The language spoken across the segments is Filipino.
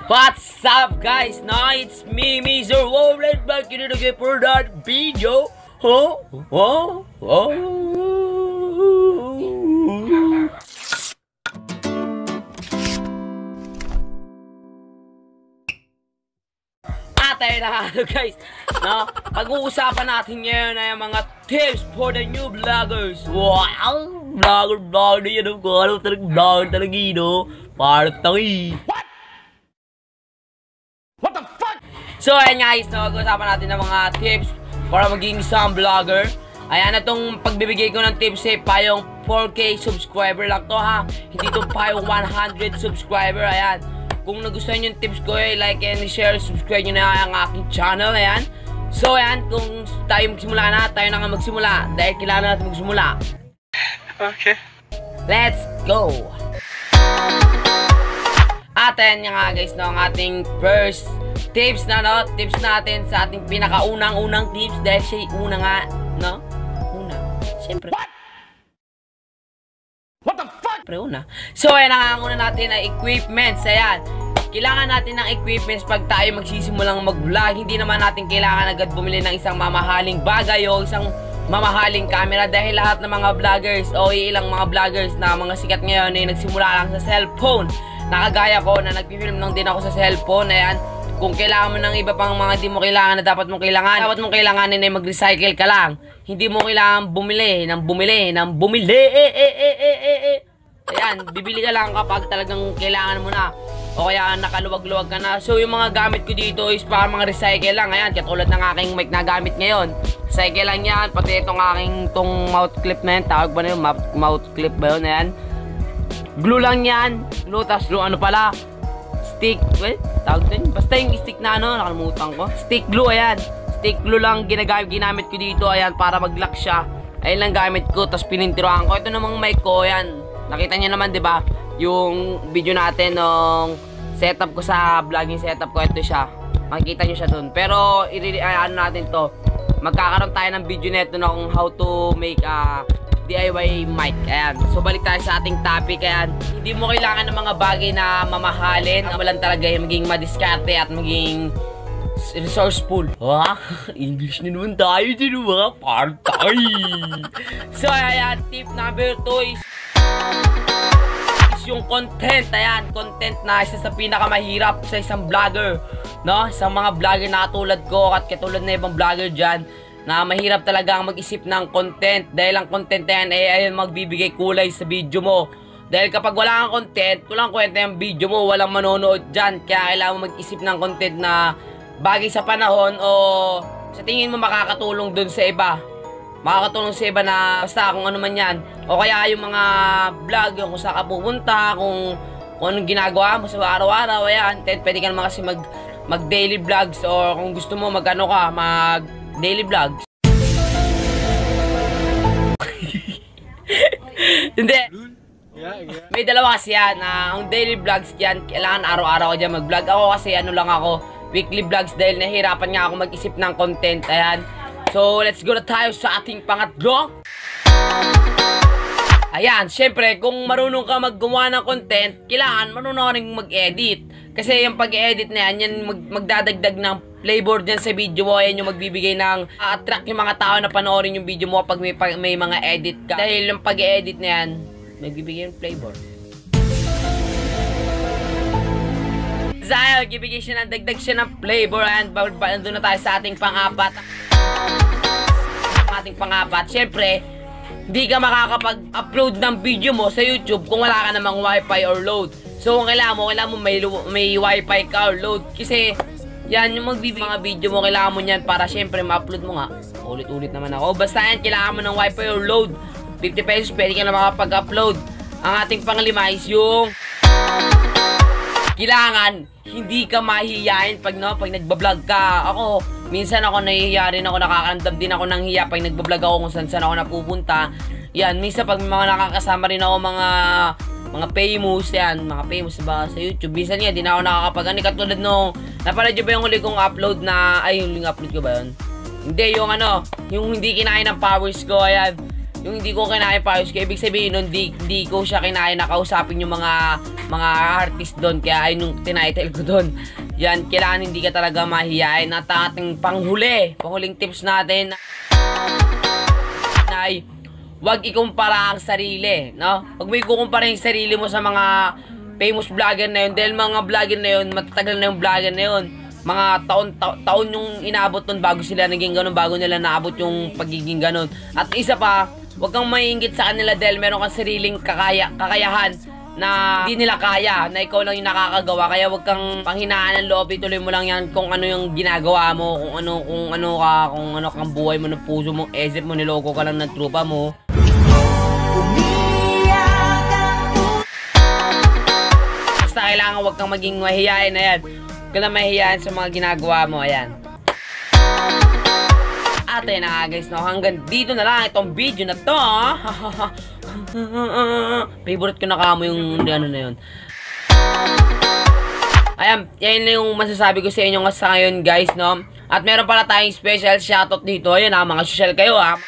What's up guys? Now it's me, Mr. Warren, back in again for that video. Tayo na guys, no? Pag-uusapan natin ngayon ay mga tips for the new vloggers. Wow! Vlogger na yan, ano talagang vlogger talaga yun, no? Parang tangi. What the fuck? So ayan guys, no? Pag-uusapan natin ng mga tips para maging isang vlogger. Ayan, itong pagbibigay ko ng tips ay payong 4K subscriber lang to, ha? Hindi to payong 100 subscriber. Ayan, kung nagustuhan yung tips ko, like and share, subscribe nyo na ang aking channel. Ayan. So ayan, kung tayo magsimula na, tayo na nga magsimula. Dahil kailangan natin magsimula. Okay. Let's go! At ayan nga guys, no, ang ating first tips na, no? Tips natin sa ating pinakaunang-unang tips. Dahil siya una nga, no? Una. Siyempre. What the fuck? Una. So ayan, ang una natin ay equipments. Ayan, kailangan natin ng equipments pag tayo magsisimulang mag-vlog. Hindi naman natin kailangan agad bumili ng isang mamahaling bagay o isang mamahaling camera. Dahil lahat ng mga vloggers o ilang mga vloggers na mga sikat ngayon ay nagsimula lang sa cellphone. Nakagaya ko na nagpifilm lang din ako sa cellphone. Ayan, kung kailangan mo ng iba pang mga di mo kailangan na dapat mong kailanganin ay mag-recycle ka lang. Hindi mo kailangan bumili. Ayan, bibili ka lang kapag talagang kailangan mo na. O kaya nakaluwag-luwag ka na. So yung mga gamit ko dito is para mga recycle lang. Ayan, katulad ng aking mic na gamit ngayon. Recycle lang yan. Pati itong aking mouth clip na yan. Tawag ba na yun? Mouth clip ba yun? Ayan. Glue lang yan. Glue, tas glue ano pala? Stick. Well, tawag din. Basta yung stick na ano, nakalimutan ko. Stick glue, ayan. Stick glue lang ginamit ko dito. Ayan, para mag-lock siya. Ayan lang gamit ko. Tas pinintiroan ko. Ito namang mic ko, ayan. Nakita niyo naman, 'di ba? Yung video natin nung setup ko sa vlogging setup ko, ito siya. Makikita niyo siya doon. Pero ano natin 'to. Magkakaroon tayo ng video nito na kung how to make a DIY mic. Ayan. So balik tayo sa ating topic. Ayan, hindi mo kailangan ng mga bagay na mamahalin. Ang walang talaga yung maging madiskarte at maging resourceful. English na naman tayo din, mga partay. So ayan, tip number 2 is yung content. Ayan, content na isa sa pinakamahirap sa isang vlogger, no? Sa mga vlogger na katulad ko at katulad na ibang vlogger dyan, na mahirap talaga ang mag-isip ng content. Dahil ang content na yan ay ayun, magbibigay kulay sa video mo. Dahil kapag wala kang content, walang kwenta yung video mo, walang manonood dyan. Kaya kailangan mo mag-isip ng content na bagay sa panahon o sa tingin mo makakatulong dun sa iba. Makakatulong sa iba na basta kung ano man yan. O kaya yung mga vlog, yung kung saan ka pupunta, kung anong ginagawa mo sa araw-araw. Ayan, pwede ka naman kasi mag daily vlogs, or kung gusto mo mag daily vlogs. Hindi. May dalawa kasi yan. Ang daily vlogs yan, kailangan araw-araw ka dyan mag-vlog. Ako kasi ano lang ako, weekly vlogs dahil nahihirapan nga ako mag-isip ng content. Ayan. So, let's go na tayo sa ating pangatlo. Ayan, syempre, kung marunong ka maggawa ng content, kailangan marunong ka rin mag-edit. Kasi yung pag-edit na yan magdadagdag ng flavor dyan sa video mo. Yan yung magbibigay ng attract yung mga tao na panoorin yung video mo pag may mga edit ka. Dahil yung pag-edit na yan, magbibigay ng flavor. Dahil magbibigay siya ng dagdag siya ng flavor. And doon na tayo sa ating pang-apat. Syempre, hindi ka makakapag-upload ng video mo sa YouTube kung wala ka namang wifi or load. So, kung kailangan mo may wifi ka or load. Kasi, yan yung magbibigay mga video mo, kailangan mo yan para syempre ma-upload mo nga. Ulit-ulit naman ako. Basta yan, kailangan mo ng wifi or load. 50 pesos, pwede ka na makapag-upload. Ang ating panglima is yung kailangan hindi ka mahihiyain pag nagbablog ka. Ako, minsan ako nahihiya rin ako, nakakaramdam din ako ng hiya pag nagbablog ako kung saan ako napupunta. Yan, minsan pag may mga nakakasama rin ako mga famous, yan, mga famous ba sa YouTube. Minsan yan, di na ako nakakapag-ani. Katulad nung, napanood nyo ba yung huli kong upload na, ay, yung upload ko ba yun? Hindi, yung yung hindi kinain ng powers ko, ayan. Yung hindi ko kinaya paayos ko, ibig sabihin nun, di ko siya kinaya nakausapin yung mga artist doon. Kaya ayun yung tinitle ko doon. Yan, kailangan hindi ka talaga mahihayin. At ating panghuling tips natin ay wag ikumpara ang sarili, no? Wag mo ikukumpara yung sarili mo sa mga famous vlogger na yun. Dahil mga vlogger na yun, matatagal na yung vlogger na yun. Mga taon yung inabot nun bago sila naging ganun, bago nila naabot yung pagiging ganun. At isa pa, wag kang maiinggit sa kanila dahil meron kang sariling kakayahan na hindi nila kaya, na ikaw lang yung nakakagawa. Kaya wag kang panghinaan ng loob, ituloy mo lang yan kung ano yung ginagawa mo, kung ano kang buhay mo ng puso mo, isip mo, niloko ka lang ng trupa mo. Basta kailangan wag kang maging mahihayin na yan. Huwag ka na mahihayin sa mga ginagawa mo, ayan. At ayun na nga guys, no, hanggang dito na lang itong video na to. Favorite ko na kamo yung ano na yun. Ayan, yan lang yung masasabi ko sa inyo sa ngayon guys, no. At meron pala tayong special shoutout dito. Ayun ha, mga social kayo ha.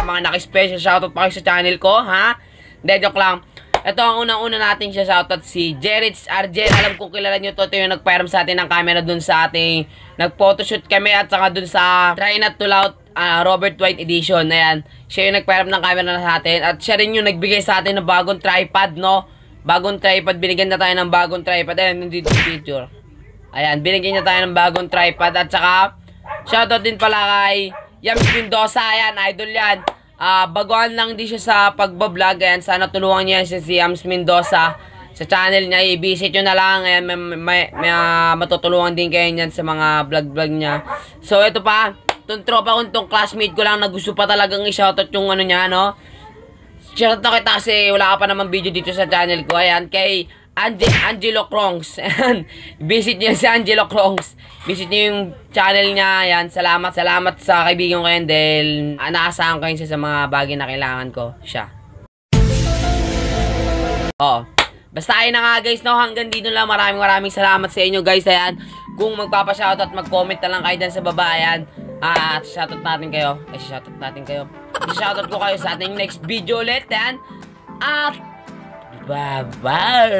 Mga naki-special shoutout pa kayo sa channel ko, ha. Hindi, joke lang. Ito ang unang-una natin siya shoutout, si Jerich Arjen. Alam kong kilala nyo to, ito yung nagpairam sa atin ng camera dun sa ating nag-photoshoot kami at saka dun sa Try Not To Loud Robert White Edition. Ayan, siya yung nagpairam ng camera sa atin at siya rin yung nagbigay sa atin ng bagong tripod, no? Bagong tripod, binigyan na tayo ng bagong tripod. Ayan, nandito yung picture. Ayan, binigyan niya tayo ng bagong tripod at saka shoutout din pala kay Yams Mendoza. Ayan, idol yan. Baguhan lang din siya sa pagbablog. Ayan, sana tulungan niya si Yams Mendoza sa channel niya. I-visit nyo na lang. Ayan, may matutulungan din kayo niyan sa mga vlog niya. So, ito pa. Itong tropa ko, itong classmate ko lang na gusto pa talagang i-shoutout yung ano niya, no? Shoutout kita kasi wala ka pa naman video dito sa channel ko. Ayan, kay Angelo Crongs. Ayan, visit niyo si Angelo Crongs. Visit niyo yung channel niya. Ayan, salamat sa kaibigan ko yan dahil naasahan ko yun siya sa mga bagay na kailangan ko siya. Oo. Basta ayun na nga guys, no, hanggang dito lang. Maraming salamat sa inyo guys. Ayan, kung magpapa-shoutout, mag-comment na lang kayo dyan sa baba. Ayan, at shoutout natin kayo. Shoutout ko kayo sa ating next video ulit. Ayan, at bye-bye!